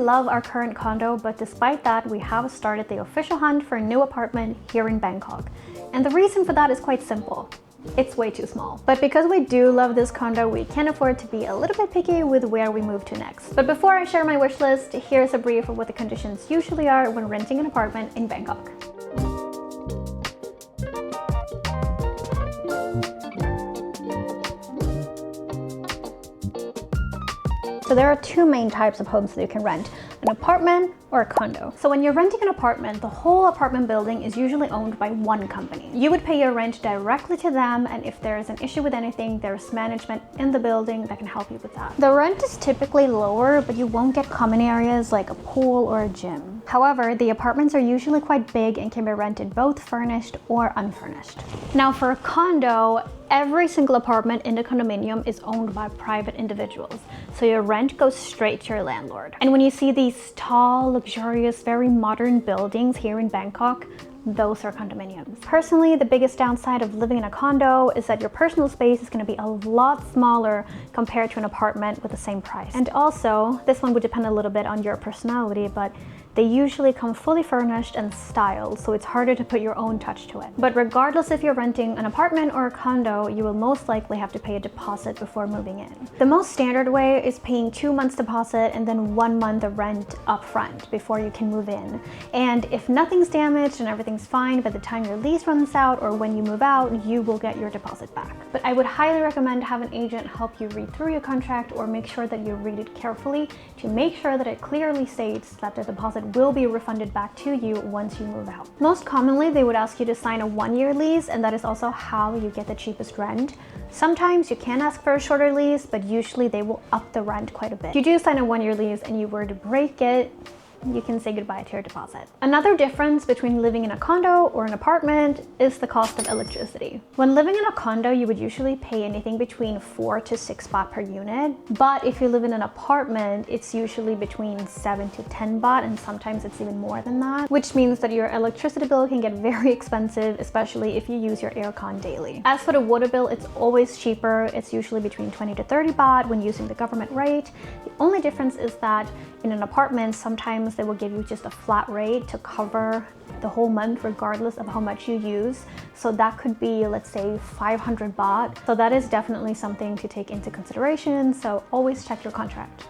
love our current condo, but despite that, we have started the official hunt for a new apartment here in Bangkok. And the reason for that is quite simple. It's way too small. But because we do love this condo, we can afford to be a little bit picky with where we move to next. But before I share my wish list, here's a brief of what the conditions usually are when renting an apartment in Bangkok. So there are two main types of homes that you can rent, an apartment or a condo. So when you're renting an apartment, the whole apartment building is usually owned by one company. You would pay your rent directly to them, and if there's an issue with anything, there's management in the building that can help you with that. The rent is typically lower, but you won't get common areas like a pool or a gym. However, the apartments are usually quite big and can be rented both furnished or unfurnished. Now for a condo, every single apartment in the condominium is owned by private individuals, so your rent goes straight to your landlord. And when you see these tall, luxurious, very modern buildings here in Bangkok, those are condominiums. Personally, the biggest downside of living in a condo is that your personal space is going to be a lot smaller compared to an apartment with the same price. And also, this one would depend a little bit on your personality, but they usually come fully furnished and styled, so it's harder to put your own touch to it. But regardless if you're renting an apartment or a condo, you will most likely have to pay a deposit before moving in. The most standard way is paying 2 months deposit and then 1 month of rent up front before you can move in. And if nothing's damaged and everything's fine, by the time your lease runs out or when you move out, you will get your deposit back. But I would highly recommend have an agent help you read through your contract, or make sure that you read it carefully to make sure that it clearly states that the deposit will be refunded back to you once you move out. Most commonly, they would ask you to sign a 1-year lease, and that is also how you get the cheapest rent. Sometimes you can ask for a shorter lease, but usually they will up the rent quite a bit. If you do sign a 1-year lease and you were to break it, you can say goodbye to your deposit. Another difference between living in a condo or an apartment is the cost of electricity. When living in a condo, you would usually pay anything between 4 to 6 baht per unit. But if you live in an apartment, it's usually between 7 to 10 baht, and sometimes it's even more than that, which means that your electricity bill can get very expensive, especially if you use your aircon daily. As for the water bill, it's always cheaper. It's usually between 20 to 30 baht when using the government rate. The only difference is that in an apartment, sometimes they will give you just a flat rate to cover the whole month regardless of how much you use. So that could be, let's say, 500 baht. So that is definitely something to take into consideration. So always check your contract.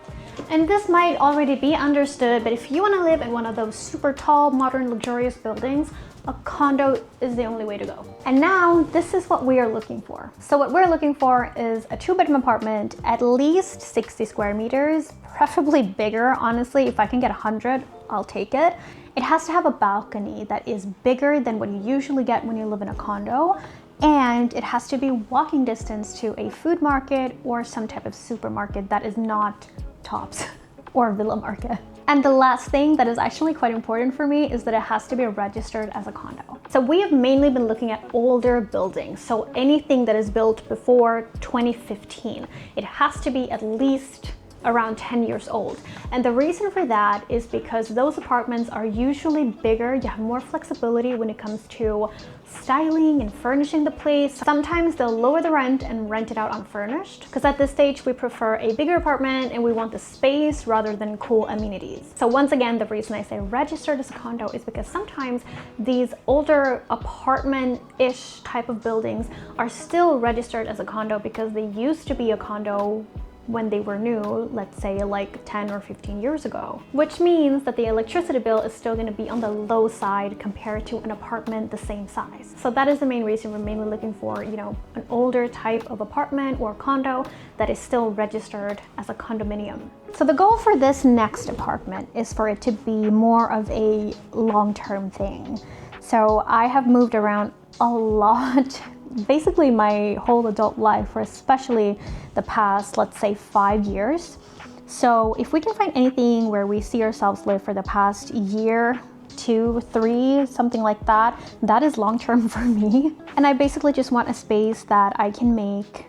And this might already be understood, but if you want to live in one of those super tall, modern, luxurious buildings, a condo is the only way to go. And now this is what we are looking for. So what we're looking for is a 2-bedroom apartment, at least 60 square meters, preferably bigger. Honestly, if I can get 100, I'll take it. It has to have a balcony that is bigger than what you usually get when you live in a condo. And it has to be walking distance to a food market or some type of supermarket that is not Tops or Villa Market. And the last thing that is actually quite important for me is that it has to be registered as a condo. So we have mainly been looking at older buildings. So anything that is built before 2015, it has to be at least around 10 years old. And the reason for that is because those apartments are usually bigger. You have more flexibility when it comes to styling and furnishing the place. Sometimes they'll lower the rent and rent it out unfurnished, because at this stage we prefer a bigger apartment and we want the space rather than cool amenities. So once again, the reason I say registered as a condo is because sometimes these older apartment-ish type of buildings are still registered as a condo because they used to be a condo when they were new, let's say like 10 or 15 years ago, which means that the electricity bill is still going to be on the low side compared to an apartment the same size. So that is the main reason we're mainly looking for, an older type of apartment or condo that is still registered as a condominium. So the goal for this next apartment is for it to be more of a long-term thing. So I have moved around a lot basically my whole adult life, or especially the past, let's say 5 years. So if we can find anything where we see ourselves live for the past year, 2, 3, something like that, that is long-term for me. And I basically just want a space that I can make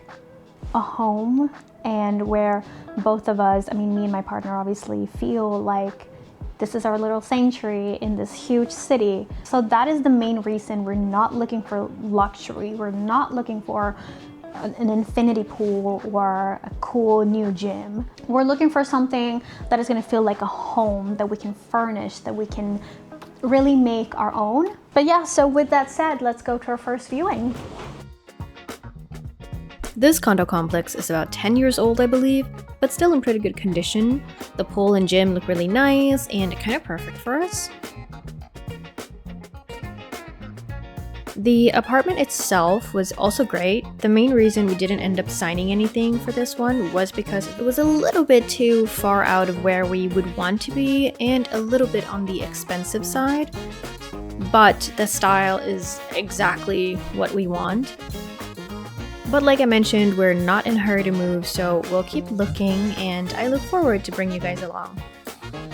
a home, and where both of us, me and my partner obviously, feel like this is our little sanctuary in this huge city. So that is the main reason we're not looking for luxury. We're not looking for an infinity pool or a cool new gym. We're looking for something that is going to feel like a home, that we can furnish, that we can really make our own. But yeah, so with that said, let's go to our first viewing. This condo complex is about 10 years old, I believe, but still in pretty good condition. The pool and gym look really nice and kind of perfect for us. The apartment itself was also great. The main reason we didn't end up signing anything for this one was because it was a little bit too far out of where we would want to be and a little bit on the expensive side. But the style is exactly what we want. But like I mentioned, we're not in a hurry to move, so we'll keep looking, and I look forward to bring you guys along.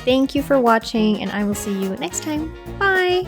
Thank you for watching, and I will see you next time. Bye!